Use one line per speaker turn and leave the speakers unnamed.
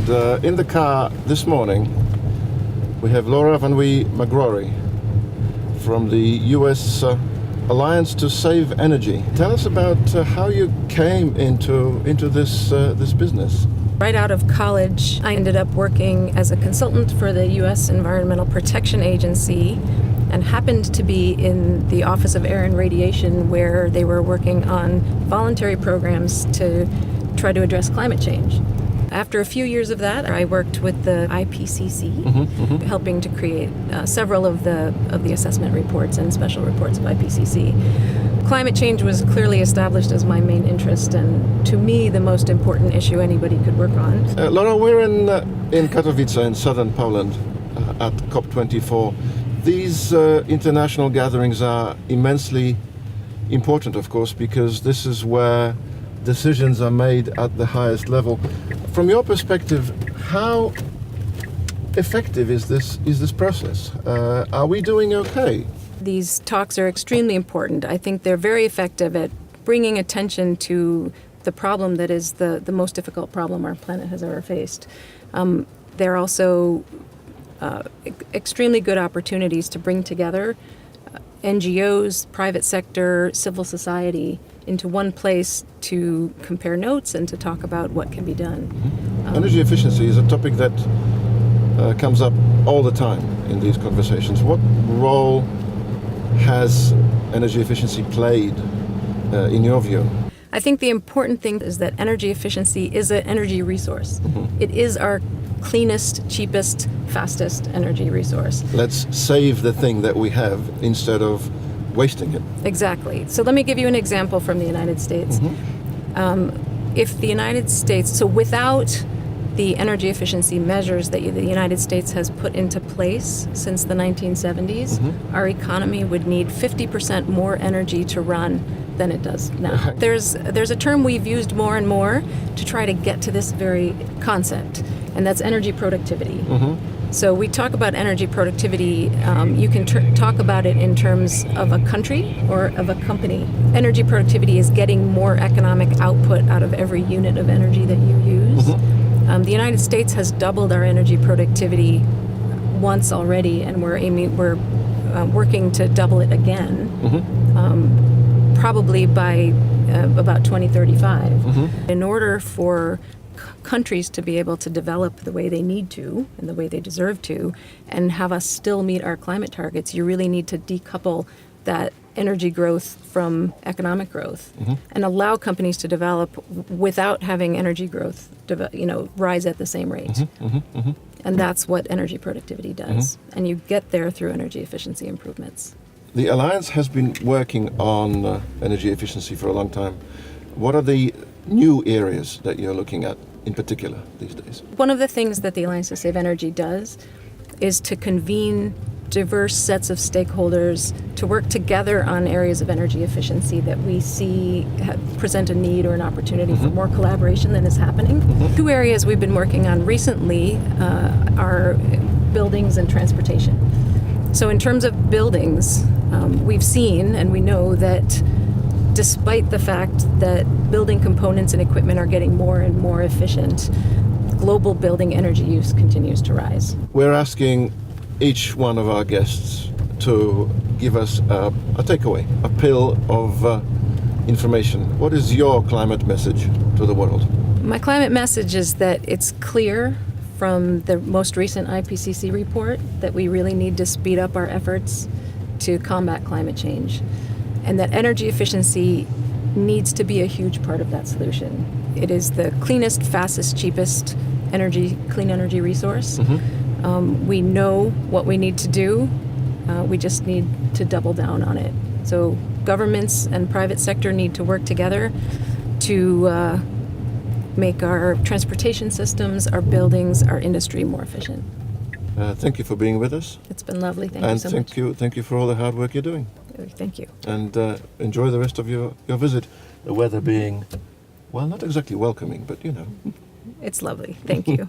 And in the car this morning, we have Laura Van Wee McGrory from the US Alliance to Save Energy. Tell us about how you came into this business.
Right out of college, I ended up working as a consultant for the U.S. Environmental Protection Agency and happened to be in the Office of Air and Radiation, where they were working on voluntary programs to try to address climate change. After a few years of that, I worked with the IPCC, helping to create several of the assessment reports and special reports of IPCC. Climate change was clearly established as my main interest, and to me, the most important issue anybody could work on.
Laura, we're in Katowice in southern Poland at COP24. These international gatherings are immensely important, of course, because this is where decisions are made at the highest level. From your perspective, how effective is this process? Are we doing okay?
These talks are extremely important. I think they're very effective at bringing attention to the problem that is the most difficult problem our planet has ever faced. They're also extremely good opportunities to bring together NGOs, private sector, civil society into one place to compare notes and to talk about what can be done.
Energy efficiency is a topic that comes up all the time in these conversations. What role has energy efficiency played in your view?
I think the important thing is that energy efficiency is an energy resource. It is our cleanest, cheapest, fastest energy resource.
Let's save the thing that we have instead of wasting it.
Exactly. So let me give you an example from the United States. If the United States, so without the energy efficiency measures that the United States has put into place since the 1970s, our economy would need 50% more energy to run than it does now. There's a term we've used more and more to try to get to this very concept, and that's energy productivity. So we talk about energy productivity, you can talk about it in terms of a country or of a company. Energy productivity is getting more economic output out of every unit of energy that you use. The United States has doubled our energy productivity once already, and we're working to double it again, probably by about 2035. In order for countries to be able to develop the way they need to and the way they deserve to, and have us still meet our climate targets, you really need to decouple that energy growth from economic growth and allow companies to develop without having energy growth rise at the same rate. And that's what energy productivity does. And you get there through energy efficiency improvements.
The Alliance has been working on energy efficiency for a long time. What are the new areas that you're looking at in particular these days?
One of the things that the Alliance to Save Energy does is to convene diverse sets of stakeholders to work together on areas of energy efficiency that we see present a need or an opportunity for more collaboration than is happening. Two areas we've been working on recently are buildings and transportation. So in terms of buildings, we've seen and we know that despite the fact that building components and equipment are getting more and more efficient, global building energy use continues to rise.
We're asking each one of our guests to give us a takeaway, a pill of information. What is your climate message to the world?
My climate message is that it's clear from the most recent IPCC report that we really need to speed up our efforts to combat climate change, and that energy efficiency needs to be a huge part of that solution. It is the cleanest, fastest, cheapest clean energy resource. We know what we need to do. We just need to double down on it. So governments and private sector need to work together to make our transportation systems, our buildings, our industry more efficient.
Thank you for being with us.
It's been lovely. Thank you so much.
And thank you for all the hard work you're doing.
Thank you.
And enjoy the rest of your visit. The weather being, well, not exactly welcoming, but
It's lovely. Thank you.